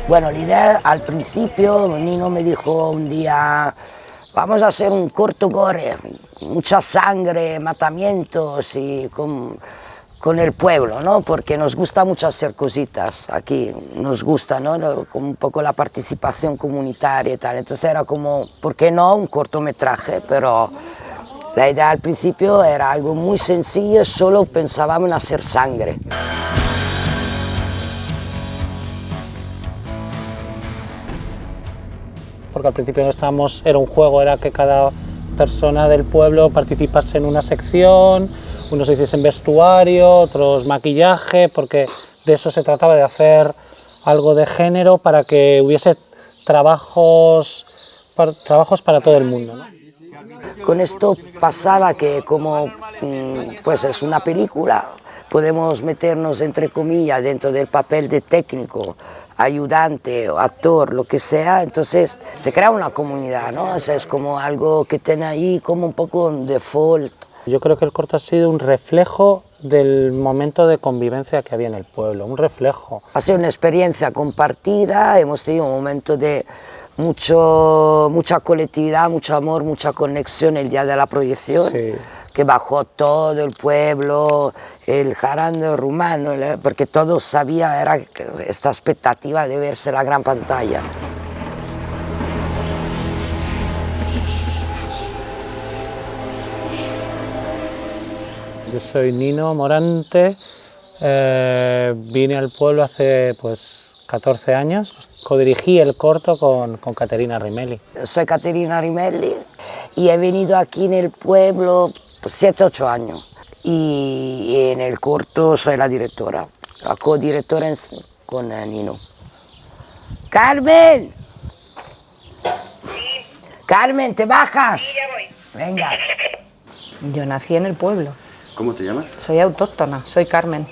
Bueno, la idea al principio, Nino me dijo un día, vamos a hacer un corto gore, mucha sangre, matamientos y con el pueblo, ¿no? Porque nos gusta mucho hacer cositas aquí, nos gusta, ¿no? Como un poco la participación comunitaria y tal. Entonces era como, ¿por qué no? Un cortometraje, pero la idea al principio era algo muy sencillo, solo pensábamos en hacer sangre. Porque al principio no estábamos, era un juego, era que cada persona del pueblo participase en una sección, unos hiciesen vestuario, otros maquillaje, porque de eso se trataba, de hacer algo de género para que hubiese trabajos para todo el mundo, ¿no? Con esto pasaba que como pues es una película, podemos meternos entre comillas dentro del papel de técnico, ayudante o actor, lo que sea, entonces se crea una comunidad, ¿no? O sea, es como algo que tiene ahí como un poco un default. Yo creo que el corto ha sido un reflejo del momento de convivencia que había en el pueblo, un reflejo. Ha sido una experiencia compartida, hemos tenido un momento de mucha colectividad, mucho amor, mucha conexión el día de la proyección. Sí. Que bajó todo el pueblo, el jarando rumano, porque todos sabían, era esta expectativa de verse la gran pantalla. Yo soy Nino Morante, vine al pueblo hace pues 14 años, codirigí el corto con Caterina Rimelli. Soy Caterina Rimelli y he venido aquí en el pueblo 7 u 8 años y en el corto soy la directora, la codirectora con Nino. ¡Carmen! Sí. ¡Carmen, te bajas! Sí, ya voy. Venga. Yo nací en el pueblo. ¿Cómo te llamas? Soy autóctona, soy Carmen,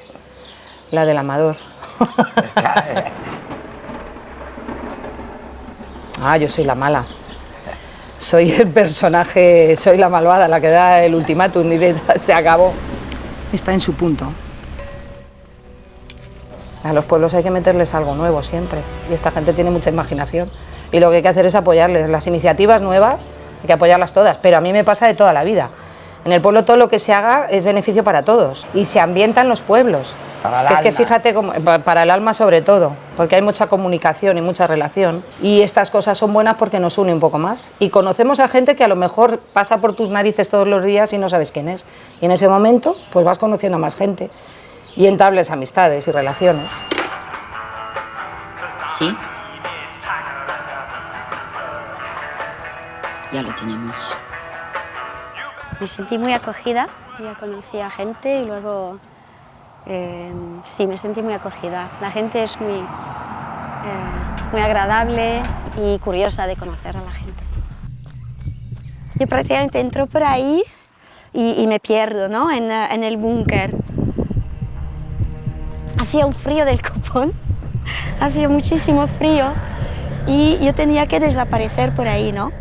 la del Amador. Yo soy la mala. Soy el personaje, soy la malvada, la que da el ultimátum y se acabó. Está en su punto. A los pueblos hay que meterles algo nuevo siempre. Y esta gente tiene mucha imaginación. Y lo que hay que hacer es apoyarles. Las iniciativas nuevas hay que apoyarlas todas, pero a mí me pasa de toda la vida. En el pueblo todo lo que se haga es beneficio para todos y se ambientan los pueblos. Para el que es que alma. fíjate, para el alma sobre todo, porque hay mucha comunicación y mucha relación. Y estas cosas son buenas porque nos une un poco más. Y conocemos a gente que a lo mejor pasa por tus narices todos los días y no sabes quién es. Y en ese momento pues vas conociendo a más gente y entables amistades y relaciones. ¿Sí? Ya lo tenemos. Me sentí muy acogida, ya conocí a gente y luego sí, me sentí muy acogida. La gente es muy agradable y curiosa de conocer a la gente. Yo prácticamente entro por ahí y me pierdo, ¿no? en el búnker. Hacía un frío del copón, hacía muchísimo frío y yo tenía que desaparecer por ahí, ¿no?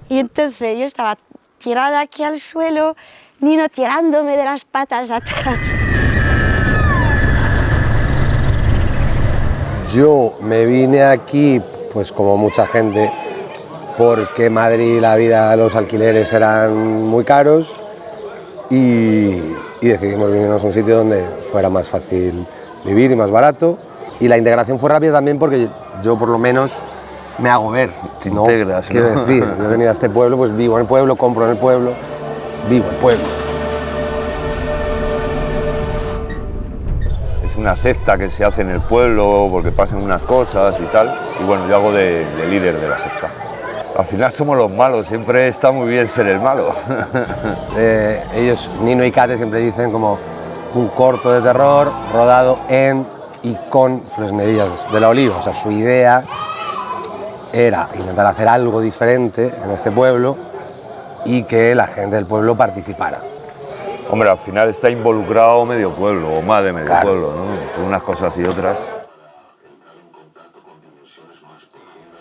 Y entonces yo estaba tirada aquí al suelo, Nino tirándome de las patas atrás. Yo me vine aquí, pues como mucha gente, porque en Madrid la vida, los alquileres eran muy caros y decidimos venirnos a un sitio donde fuera más fácil vivir y más barato. Y la integración fue rápida también porque yo por lo menos me hago ver, Te ¿no? integras, ¿no? Quiero decir, yo he venido a este pueblo, pues vivo en el pueblo, compro en el pueblo, vivo en el pueblo. Es una secta que se hace en el pueblo porque pasan unas cosas y tal. Y bueno, yo hago de líder de la secta. Al final somos los malos, siempre está muy bien ser el malo. Ellos, Nino y Kate, siempre dicen como un corto de terror rodado en y con Fresnedillas de la Oliva. O sea, su idea era intentar hacer algo diferente en este pueblo y que la gente del pueblo participara. Hombre, al final está involucrado medio pueblo, o más de medio Claro. pueblo, ¿no? Con unas cosas y otras.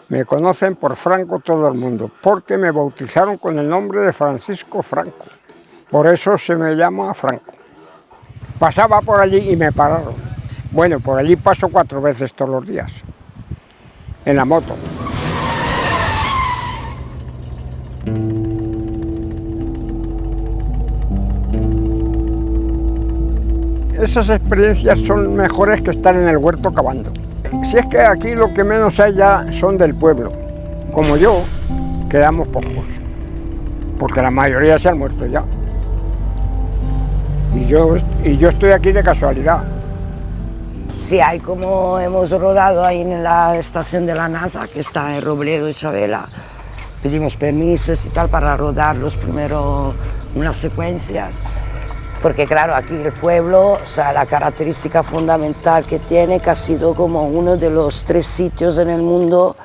Me conocen por Franco todo el mundo, porque me bautizaron con el nombre de Francisco Franco. Por eso se me llama Franco. Pasaba por allí y me pararon. Bueno, por allí paso 4 veces todos los días. en la moto. Esas experiencias son mejores que estar en el huerto cavando. Si es que aquí lo que menos hay ya son del pueblo, como yo, quedamos pocos, porque la mayoría se han muerto ya. Y yo estoy aquí de casualidad. Sí, hay como hemos rodado ahí en la estación de la NASA, que está en Robledo y Chavela. Pedimos permisos y tal para rodar los primeros, unas secuencias. Porque claro, aquí el pueblo, o sea, la característica fundamental que tiene, que ha sido como uno de los 3 sitios en el mundo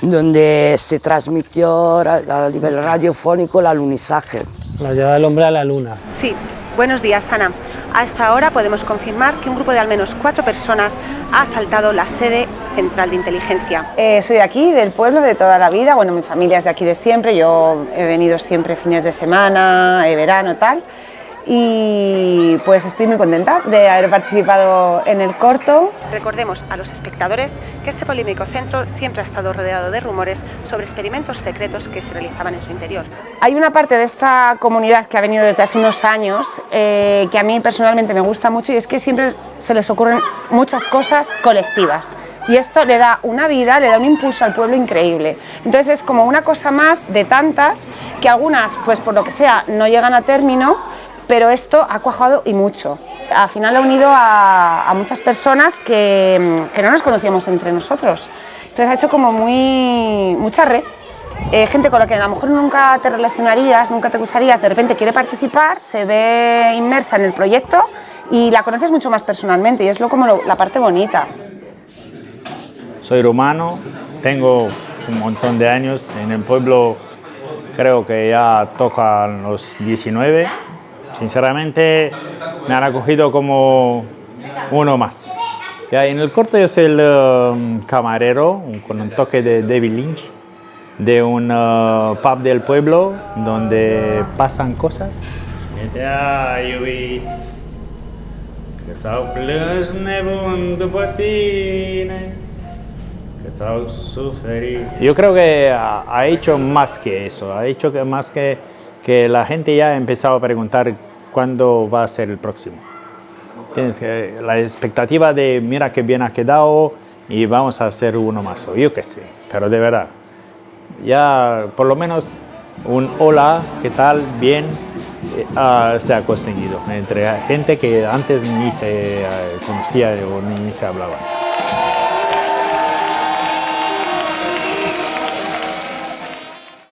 donde se transmitió a nivel radiofónico el alunizaje. La llegada del hombre a la luna. Sí, buenos días, Ana. A esta hora podemos confirmar que un grupo de al menos 4 personas ha asaltado la sede central de inteligencia. Soy de aquí, del pueblo, de toda la vida. Bueno, mi familia es de aquí de siempre. Yo he venido siempre fines de semana, verano, tal. Y pues estoy muy contenta de haber participado en el corto. Recordemos a los espectadores que este polémico centro siempre ha estado rodeado de rumores sobre experimentos secretos que se realizaban en su interior. Hay una parte de esta comunidad que ha venido desde hace unos años que a mí personalmente me gusta mucho, y es que siempre se les ocurren muchas cosas colectivas. Y esto le da una vida, le da un impulso al pueblo increíble. Entonces es como una cosa más de tantas que algunas, pues por lo que sea, no llegan a término, pero esto ha cuajado y mucho. Al final ha unido a muchas personas que no nos conocíamos entre nosotros. Entonces ha hecho como mucha red. Gente con la que a lo mejor nunca te relacionarías, nunca te cruzarías, de repente quiere participar, se ve inmersa en el proyecto y la conoces mucho más personalmente, y es la parte bonita. Soy rumano, tengo un montón de años en el pueblo, creo que ya toca los 19. Sinceramente me han acogido como uno más. Ya, en el corto yo soy el camarero con un toque de David Lynch, de un pub del pueblo donde pasan cosas. Yo creo que ha hecho más que eso, ha hecho más que la gente ya ha empezado a preguntar cuándo va a ser el próximo. Tienes que la expectativa de mira qué bien ha quedado y vamos a hacer uno más, o yo qué sé, pero de verdad, ya por lo menos un hola, qué tal, bien, se ha conseguido entre gente que antes ni se conocía o ni se hablaba.